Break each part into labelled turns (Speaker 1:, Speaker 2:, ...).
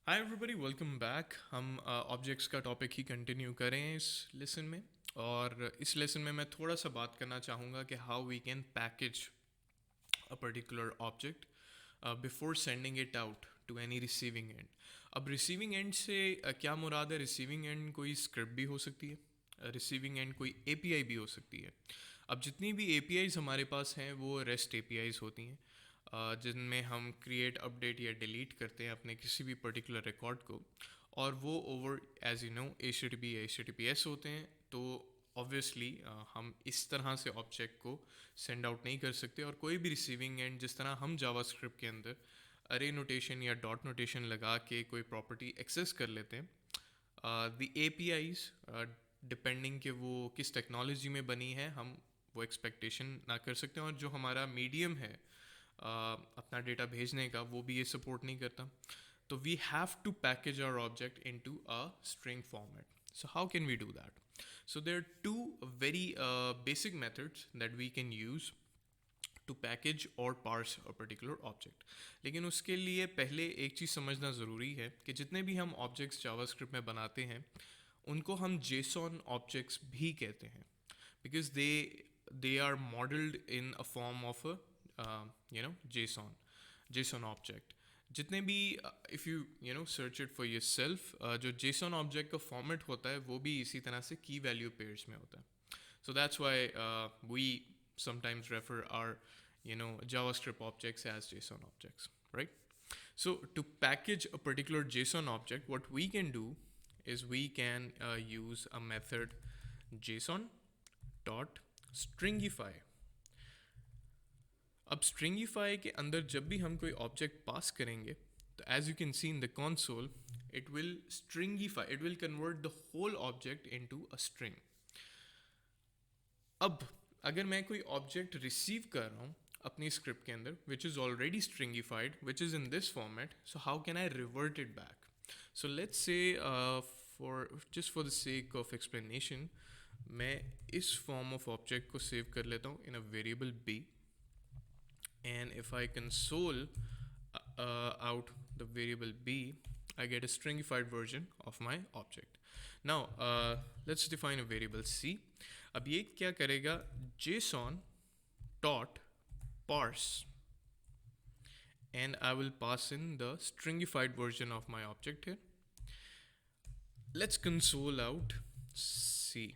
Speaker 1: Hi everybody, welcome back. हम objects का topic ही continue करें इस लेसन में। और इस लेसन में मैं थोड़ा सा बात करना चाहूँगा कि how we can package a particular object before sending it out to any receiving end. अब receiving end से क्या मुराद है? receiving end कोई स्क्रिप्ट भी हो सकती है, receiving end कोई API भी हो सकती है। अब जितनी भी APIs हमारे पास हैं वो REST APIs होती हैं, जिनमें हम क्रिएट, अपडेट या डिलीट करते हैं अपने किसी भी पर्टिकुलर रिकॉर्ड को, और वो over as you know HTTP या HTTPS होते हैं। तो ऑब्वियसली हम इस तरह से ऑब्जेक्ट को सेंड आउट नहीं कर सकते, और कोई भी रिसीविंग एंड जिस तरह हम जावास्क्रिप्ट के अंदर अरे नोटेशन या डॉट नोटेशन लगा के कोई प्रॉपर्टी एक्सेस कर लेते हैं, द APIs डिपेंडिंग कि वो किस टेक्नोलॉजी में बनी है, हम वो एक्सपेक्टेशन ना कर सकते हैं। और जो हमारा मीडियम है अपना डेटा भेजने का, वो भी ये सपोर्ट नहीं करता। तो we have to package our object into a string format. So how can we do that? So there are two very basic methods that we can use to package or parse a particular object. लेकिन उसके लिए पहले एक चीज़ समझना ज़रूरी है कि जितने भी हम ऑब्जेक्ट्स जावास्क्रिप्ट में बनाते हैं उनको हम JSON ऑब्जेक्ट्स भी कहते हैं, because they are modeled in a form of a JSON object. जितने भी if you search it for your self, जो JSON ऑब्जेक्ट का फॉर्मेट होता है वो भी इसी तरह से की वैल्यू पेयर्स में होता है. So that's why we sometimes refer our JavaScript objects as JSON objects, right? So to package a particular JSON object, what we can do is we can use a method JSON dot stringify. अब stringify के अंदर जब भी हम कोई object pass करेंगे, तो as you can see in the console, it will stringify, it will convert the whole object into a string. अब अगर मैं कोई ऑब्जेक्ट रिसीव कर रहा हूँ अपनी स्क्रिप्ट के अंदर which is already stringified, which is in this format, so how can I revert it back? So let's say for the sake of explanation, मैं इस फॉर्म ऑफ ऑब्जेक्ट को सेव कर लेता हूँ in a variable b, and if I console out the variable b, I get a stringified version of my object. Now let's define a variable c. अब ये क्या करेगा? JSON dot parse, and I will pass in the stringified version of my object here. Let's console out c,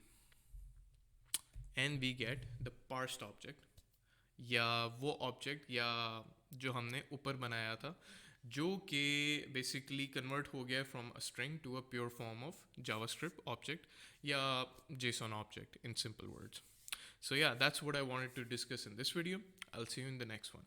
Speaker 1: and we get the parsed object, या वो object या जो हमने ऊपर बनाया था, जो कि बेसिकली कन्वर्ट हो गया from a string to a pure form of JavaScript object या JSON object in simple words. So yeah, that's what I wanted to discuss in this video. I'll see you in the next one.